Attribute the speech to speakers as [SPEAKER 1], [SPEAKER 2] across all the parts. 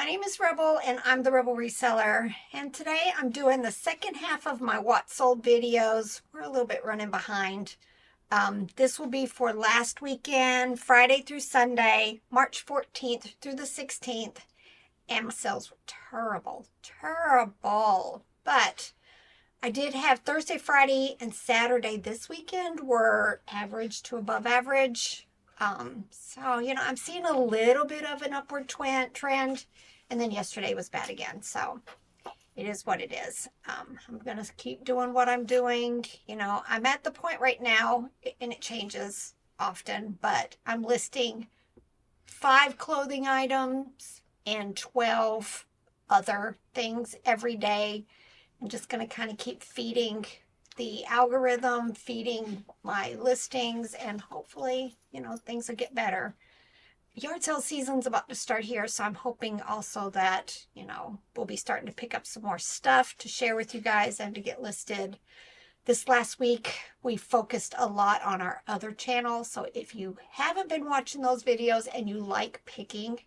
[SPEAKER 1] name is Rebel and I'm the Rebel Reseller, and today I'm doing the second half of my what sold videos. We're a little bit running behind. This will be for last weekend, Friday through Sunday, March 14th through the 16th, and my sales were terrible. But I did have Thursday, Friday, and Saturday this weekend were average to above average. So, I'm seeing a little bit of an upward trend, and then yesterday was bad again. So it is what it is. I'm going to keep doing what I'm doing. I'm at the point right now, and it changes often, but I'm listing 5 clothing items and 12 other things every day. I'm just going to kind of keep feeding the algorithm, feeding my listings, and hopefully, things will get better. Yard sale season's about to start here, so I'm hoping also that, we'll be starting to pick up some more stuff to share with you guys and to get listed. This last week, we focused a lot on our other channel, so if you haven't been watching those videos and you like picking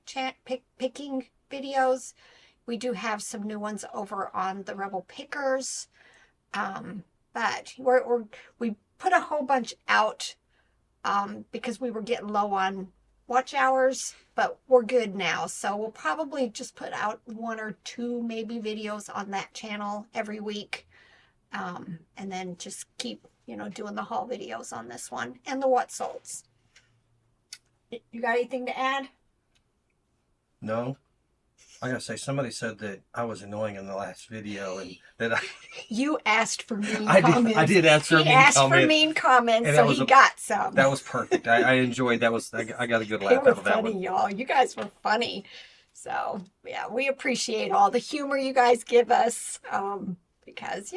[SPEAKER 1] videos, we do have some new ones over on the Rebel Pickers. But we put a whole bunch out because we were getting low on watch hours, but we're good now. So we'll probably just put out 1 or 2 maybe videos on that channel every week. And then just keep, doing the haul videos on this one and the what solds. You got anything to add?
[SPEAKER 2] No. I gotta say, somebody said that I was annoying in the last video, and that
[SPEAKER 1] You asked for mean comments.
[SPEAKER 2] I did ask for
[SPEAKER 1] he
[SPEAKER 2] mean
[SPEAKER 1] asked
[SPEAKER 2] comment.
[SPEAKER 1] for mean comments,
[SPEAKER 2] and
[SPEAKER 1] so he got some.
[SPEAKER 2] That was perfect. I enjoyed that. I got a good laugh
[SPEAKER 1] They were
[SPEAKER 2] out of that
[SPEAKER 1] funny,
[SPEAKER 2] one.
[SPEAKER 1] y'all. You guys were funny. So, yeah, we appreciate all the humor you guys give us because,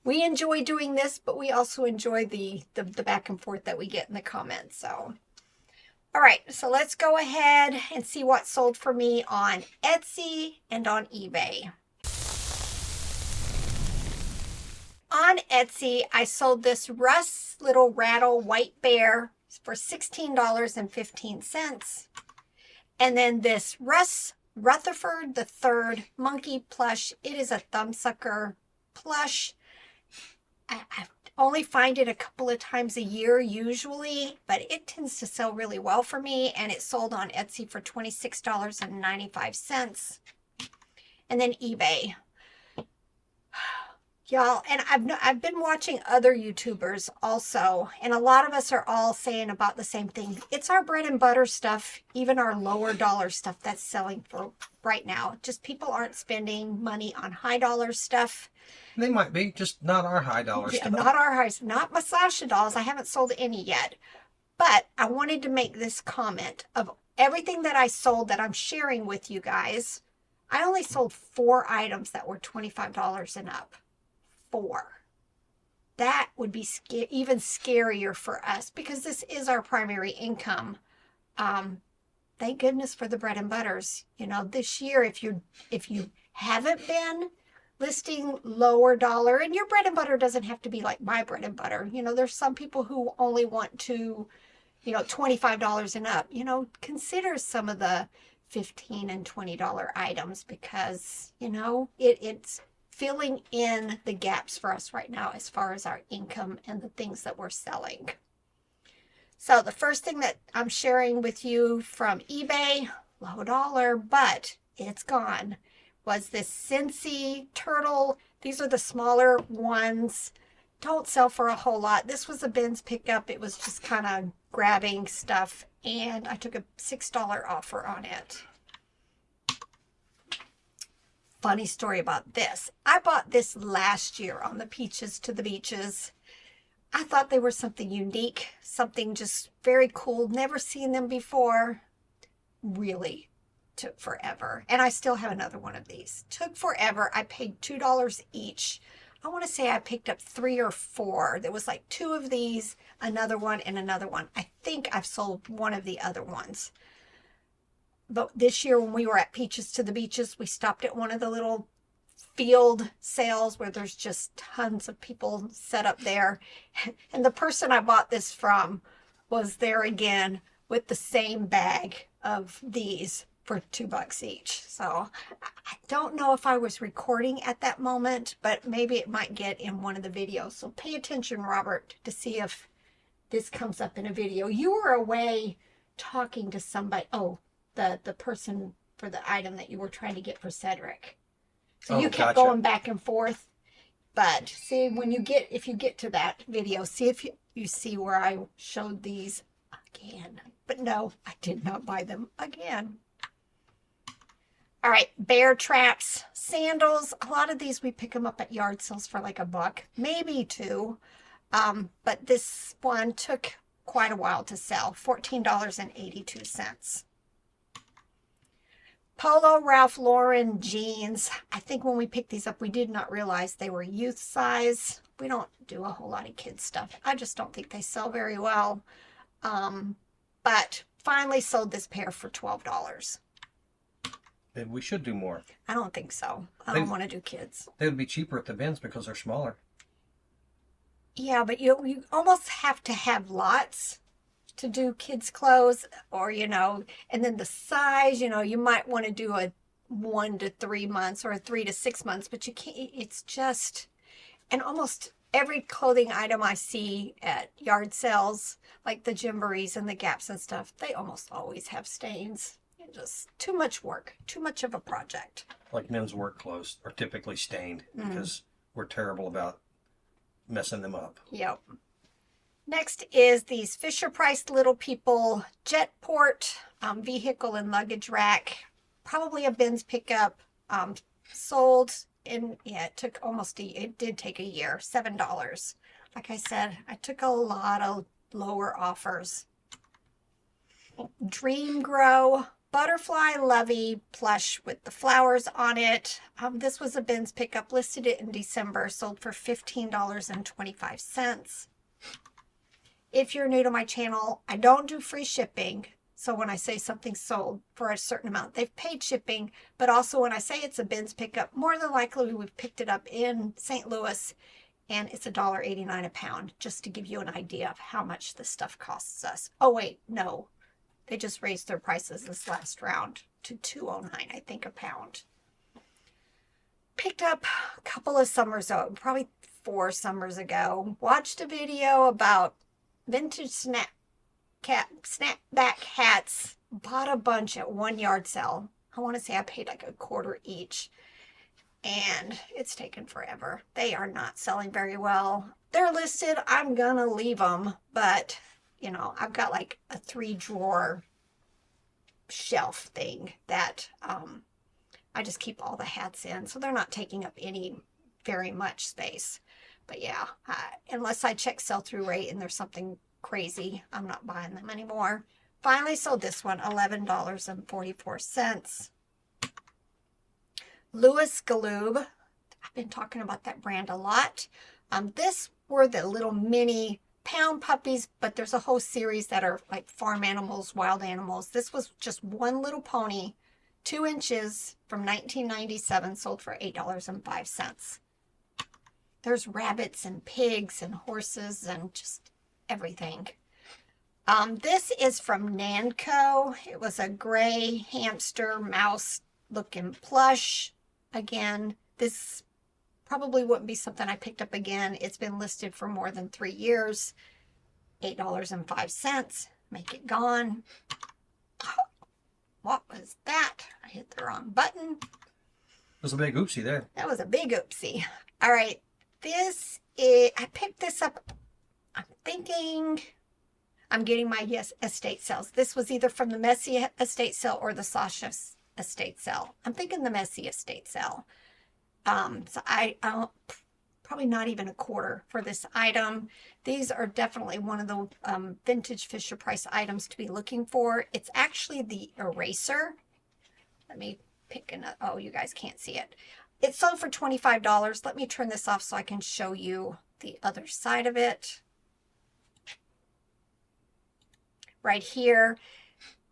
[SPEAKER 1] we enjoy doing this, but we also enjoy the back and forth that we get in the comments. So, all right, so let's go ahead and see what sold for me on Etsy and on eBay. On Etsy, I sold this Russ Little Rattle White Bear for $16.15. And then this Russ Rutherford III Monkey Plush. It is a thumbsucker plush. I only find it a couple of times a year usually, but it tends to sell really well for me, and it sold on Etsy for $26.95. And then eBay. Y'all, and I've been watching other YouTubers also, and a lot of us are all saying about the same thing. It's our bread and butter stuff, even our lower dollar stuff that's selling for right now. Just people aren't spending money on high dollar stuff.
[SPEAKER 2] They might be, just not our high dollar stuff.
[SPEAKER 1] Not our highs, not my Sasha dolls. I haven't sold any yet. But I wanted to make this comment of everything that I sold that I'm sharing with you guys. I only sold 4 items that were $25 and up. 4. That would be even scarier for us because this is our primary income. Thank goodness for the bread and butters. This year, if you haven't been listing lower dollar, and your bread and butter doesn't have to be like my bread and butter. There's some people who only want to, $25 and up. Consider some of the $15 and $20 items because, it's filling in the gaps for us right now as far as our income and the things that we're selling. So the first thing that I'm sharing with you from eBay, low dollar, but it's gone, was this Scentsy turtle. These are the smaller ones. Don't sell for a whole lot. This was a bins pickup. It was just kind of grabbing stuff, and I took a $6 offer on it. Funny story about this. I bought this last year on the Peaches to the Beaches. I thought they were something unique, something just very cool. Never seen them before. Really took forever. And I still have another one of these. Took forever. I paid $2 each. I want to say I picked up 3 or 4. There was like 2 of these, another one, and another one. I think I've sold one of the other ones. But this year when we were at Peaches to the Beaches, we stopped at one of the little field sales where there's just tons of people set up there. And the person I bought this from was there again with the same bag of these for $2 each. So I don't know if I was recording at that moment, but maybe it might get in one of the videos. So pay attention, Robert, to see if this comes up in a video. You were away talking to somebody. Oh, the person for the item that you were trying to get for Cedric. So you kept going back and forth. But see, if you get to that video, see if you see where I showed these again. But no, I did not buy them again. All right, bear traps, sandals. A lot of these, we pick them up at yard sales for like $1, maybe $2. But this one took quite a while to sell, $14.82. Polo Ralph Lauren jeans. I think when we picked these up, we did not realize they were youth size. We don't do a whole lot of kids stuff. I just don't think they sell very well. But finally sold this pair for $12.
[SPEAKER 2] And we should do more.
[SPEAKER 1] I don't think so. I don't want to do kids.
[SPEAKER 2] They would be cheaper at the bins because they're smaller.
[SPEAKER 1] Yeah, but you almost have to have lots to do kids clothes, or and then the size, you might want to do a 1 to 3 months or a 3 to 6 months, but you can't. It's just, and almost every clothing item I see at yard sales, like the Gymborees and the Gaps and stuff, they almost always have stains. Just too much work, too much of a project.
[SPEAKER 2] Like men's work clothes are typically stained because we're terrible about messing them up.
[SPEAKER 1] Yep. Next is these Fisher-Price Little People Jetport vehicle and luggage rack. Probably a bins pickup. Sold in, it took it did take a year, $7. Like I said, I took a lot of lower offers. Dream Grow Butterfly Lovey plush with the flowers on it. This was a bins pickup, listed it in December, sold for $15.25. If you're new to my channel, I don't do free shipping. So when I say something sold for a certain amount, they've paid shipping. But also when I say it's a bins pickup, more than likely we've picked it up in St. Louis and it's $1.89 a pound, just to give you an idea of how much this stuff costs us. Oh wait, no. They just raised their prices this last round to $2.09, I think, a pound. Picked up a couple of summers ago, probably 4 summers ago. Watched a video about vintage snapback hats. Bought a bunch at one yard sale. I want to say I paid like $0.25 each. And it's taken forever. They are not selling very well. They're listed. I'm going to leave them, but I've got like a 3-drawer shelf thing that I just keep all the hats in. So they're not taking up very much space. But yeah, unless I check sell-through rate and there's something crazy, I'm not buying them anymore. Finally sold this one, $11.44. Louis Galoob. I've been talking about that brand a lot. This were the little mini pound puppies, but there's a whole series that are like farm animals, wild animals. This was just one little pony, 2 inches, from 1997, sold for $8.05. There's rabbits and pigs and horses and just everything. This is from Nanco. It was a gray hamster mouse looking plush. Again, this probably wouldn't be something I picked up again. It's been listed for more than 3 years. $8.05. Make it gone. What was that? I hit the wrong button.
[SPEAKER 2] It was a big oopsie there.
[SPEAKER 1] That was a big oopsie. All right. I picked this up. I'm thinking I'm getting my estate sales. This was either from the Messy estate sale or the Sasha estate sale. I'm thinking the Messy estate sale. So I probably not even $0.25 for this item. These are definitely one of the vintage Fisher-Price items to be looking for. It's actually the eraser. Let me pick another. Oh, you guys can't see it. It sold for $25. Let me turn this off so I can show you the other side of it. Right here.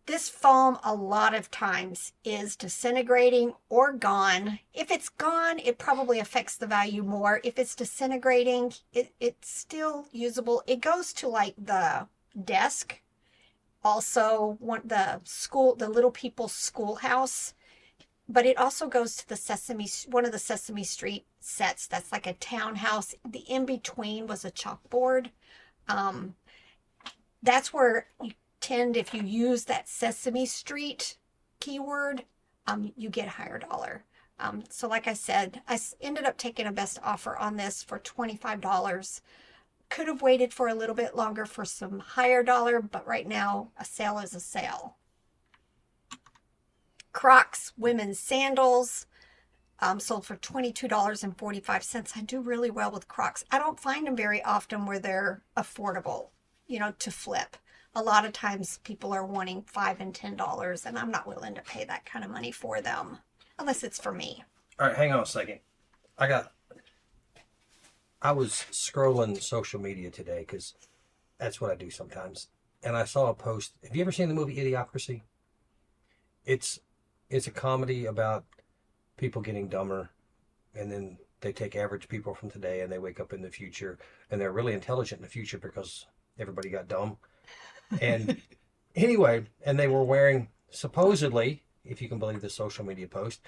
[SPEAKER 1] This foam a lot of times is disintegrating or gone. If it's gone, it probably affects the value more. If it's disintegrating, it's still usable. It goes to like the desk Also, the Little People's Schoolhouse, but it also goes to one of the Sesame Street sets. That's like a townhouse. The in between was a chalkboard. Um, that's where you tend, if you use that Sesame Street keyword, you get higher dollar. So like I said, ended up taking a best offer on this for $25. Could have waited for a little bit longer for some higher dollar, but right now a sale is a sale. Crocs women's sandals, sold for $22.45. I do really well with Crocs. I don't find them very often where they're affordable, to flip. A lot of times people are wanting $5 and $10, and I'm not willing to pay that kind of money for them unless it's for me.
[SPEAKER 2] All right, hang on a second. I was scrolling social media today because that's what I do sometimes, and I saw a post. Have you ever seen the movie Idiocracy? It's a comedy about people getting dumber, and then they take average people from today and they wake up in the future and they're really intelligent in the future because everybody got dumb. And anyway, and they were wearing, supposedly, if you can believe the social media post,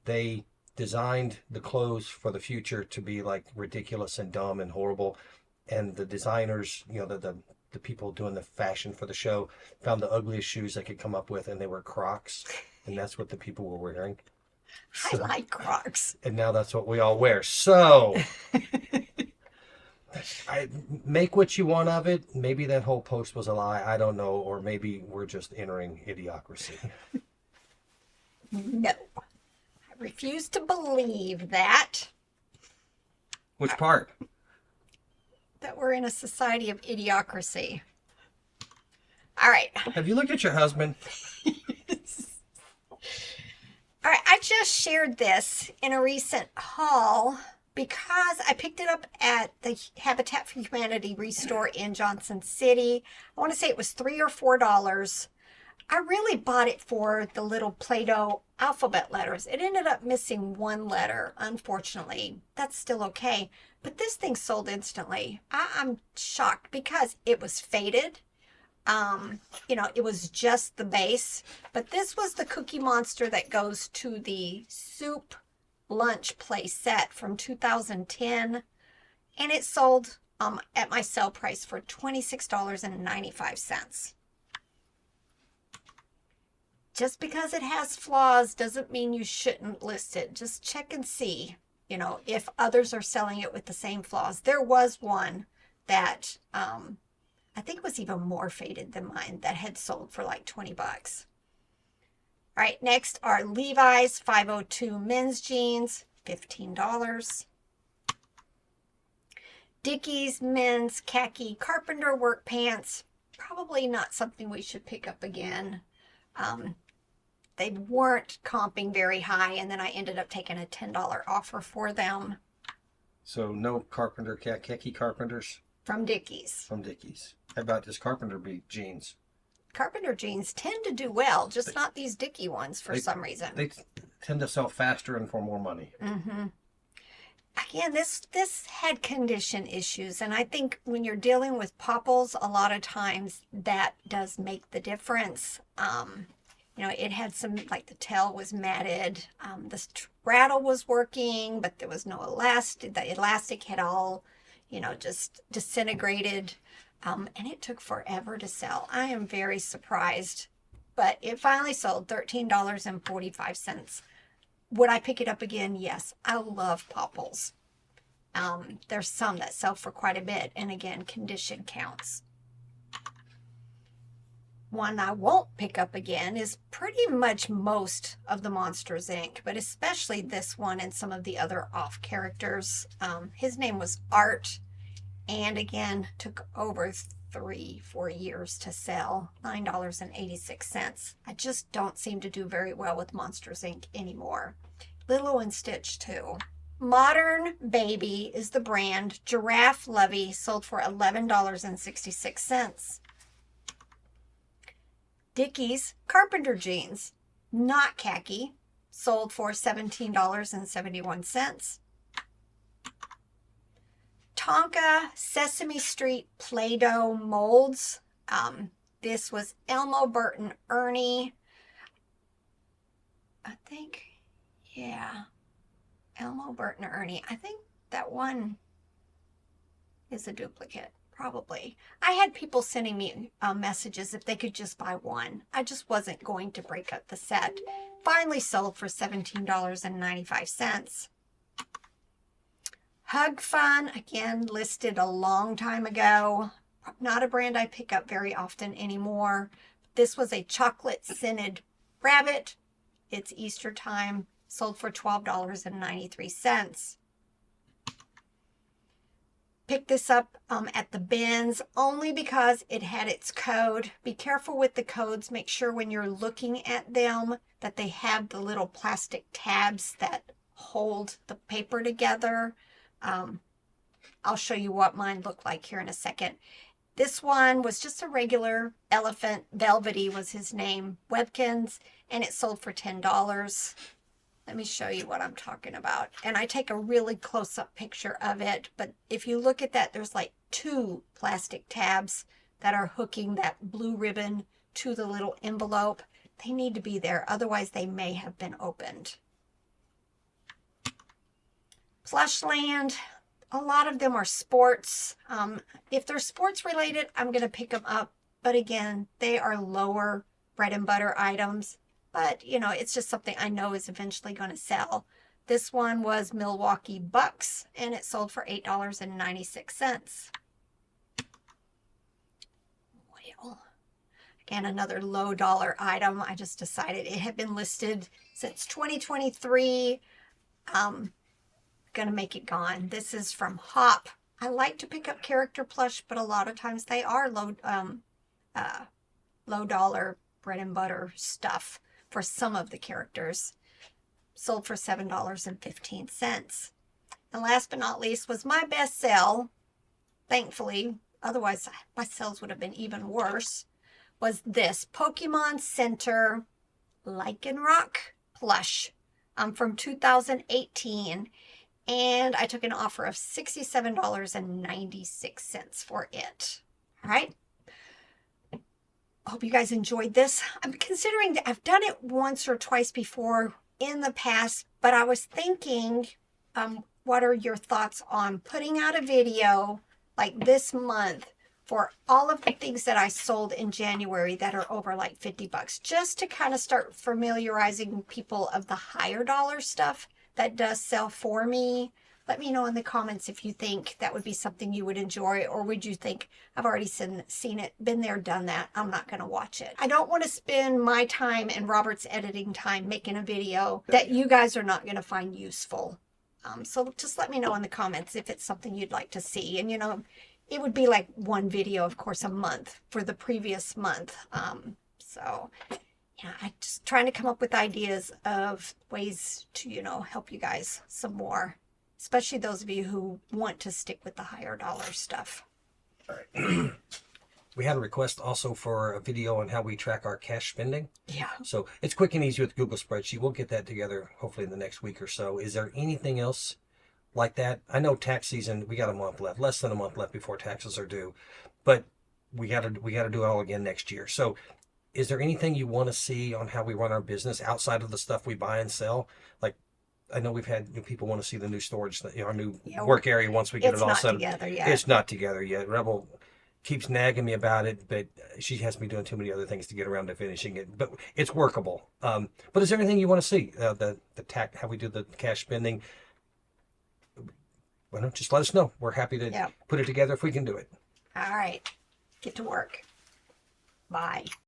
[SPEAKER 2] they designed the clothes for the future to be like ridiculous and dumb and horrible. And the designers, the people doing the fashion for the show found the ugliest shoes they could come up with, and they were Crocs. And that's what the people were wearing.
[SPEAKER 1] I like Crocs.
[SPEAKER 2] And now that's what we all wear. So, I make what you want of it. Maybe that whole post was a lie. I don't know. Or maybe we're just entering idiocracy.
[SPEAKER 1] No. I refuse to believe that.
[SPEAKER 2] Which part?
[SPEAKER 1] That we're in a society of idiocracy. All right.
[SPEAKER 2] Have you looked at your husband?
[SPEAKER 1] All right, I just shared this in a recent haul because I picked it up at the Habitat for Humanity Restore in Johnson City. I want to say it was $3 or $4. I really bought it for the little Play-Doh alphabet letters. It ended up missing one letter, unfortunately. That's still okay. But this thing sold instantly. I'm shocked because it was faded. It was just the base, but this was the Cookie Monster that goes to the soup lunch play set from 2010, and it sold at my sale price for $26.95. Just because it has flaws doesn't mean you shouldn't list it. Just check and see, if others are selling it with the same flaws. There was one that I think it was even more faded than mine that had sold for like $20. All right, next are Levi's 502 men's jeans, $15. Dickies men's khaki carpenter work pants, probably not something we should pick up again. They weren't comping very high, and then I ended up taking a $10 offer for them.
[SPEAKER 2] So no khaki carpenters?
[SPEAKER 1] From Dickies.
[SPEAKER 2] From Dickies. How about just carpenter jeans?
[SPEAKER 1] Carpenter jeans tend to do well, just not these Dickie ones for some reason.
[SPEAKER 2] They tend to sell faster and for more money.
[SPEAKER 1] Mm-hmm. Again, this had condition issues, and I think when you're dealing with popples, a lot of times that does make the difference. It had some, like the tail was matted, the straddle was working, but there was no elastic. The elastic had all, just disintegrated, and it took forever to sell. I am very surprised, but it finally sold $13.45. Would I pick it up again? Yes. I love popples. There's some that sell for quite a bit, and again, condition counts. One I won't pick up again is pretty much most of the Monsters Inc., but especially this one and some of the other off characters. His name was Art, and again, took over 3-4 years to sell, $9.86. I just don't seem to do very well with Monsters Inc. anymore. Lilo and Stitch too. Modern Baby is the brand. Giraffe Lovey sold for $11.66. Dickies Carpenter Jeans, not khaki, sold for $17.71. Tonka Sesame Street Play-Doh molds. This was Elmo, Burton, Ernie. I think, yeah. Elmo, Burton, Ernie. I think that one is a duplicate. Probably. I had people sending me messages if they could just buy one. I just wasn't going to break up the set. Finally sold for $17.95. Hug Fun, again, listed a long time ago. Not a brand I pick up very often anymore. This was a chocolate scented rabbit. It's Easter time. Sold for $12.93. Picked this up at the bins only because it had its code. Be careful with the codes. Make sure when you're looking at them that they have the little plastic tabs that hold the paper together. I'll show you what mine looked like here in a second. This one was just a regular elephant. Velvety was his name. Webkins, and it sold for $10. Let me show you what I'm talking about. And I take a really close-up picture of it. But if you look at that, there's like 2 plastic tabs that are hooking that blue ribbon to the little envelope. They need to be there. Otherwise, they may have been opened. Plushland. A lot of them are sports. If they're sports related, I'm going to pick them up. But again, they are lower bread and butter items. But, you know, it's just something I know is eventually going to sell. This one was Milwaukee Bucks, and it sold for $8.96. Well, again, another low dollar item. I just decided it had been listed since 2023. Gonna make it gone. This is from Hop. I like to pick up character plush, but a lot of times they are low dollar bread and butter stuff for some of the characters. Sold for $7.15. And last but not least was my best sell, thankfully, otherwise my sales would have been even worse, was this Pokemon Center Lycanroc plush from 2018. And I took an offer of $67.96 for it. All right. Hope you guys enjoyed this. I'm considering that I've done it once or twice before in the past, but I was thinking, what are your thoughts on putting out a video like this month for all of the things that I sold in January that are over like $50, just to kind of start familiarizing people of the higher dollar stuff that does sell for me. Let me know in the comments if you think that would be something you would enjoy, or would you think, I've already seen it, been there, done that, I'm not going to watch it. I don't want to spend my time and Robert's editing time making a video that you guys are not going to find useful. So just let me know in the comments if it's something you'd like to see. And, you know, it would be like one video, of course, a month for the previous month. So yeah, I'm just trying to come up with ideas of ways to, you know, help you guys some more. Especially those of you who want to stick with the higher dollar stuff.
[SPEAKER 2] All right. We had a request also for a video on how we track our cash spending.
[SPEAKER 1] Yeah.
[SPEAKER 2] So it's quick and easy with Google Spreadsheet. We'll get that together hopefully in the next week or so. Is there anything else like that? I know tax season, we got a month left, less than a month left before taxes are due, but we got to do it all again next year. So is there anything you want to see on how we run our business outside of the stuff we buy and sell? Like, I know we've had people want to see the new storage, our new work area once we get it all set up.
[SPEAKER 1] It's not together yet.
[SPEAKER 2] It's not together yet. Rebel keeps nagging me about it, but she has me doing too many other things to get around to finishing it. But it's workable. But is there anything you want to see? The how we do the cash spending? Well, just let us know. We're happy to put it together if we can do it.
[SPEAKER 1] All right. Get to work. Bye.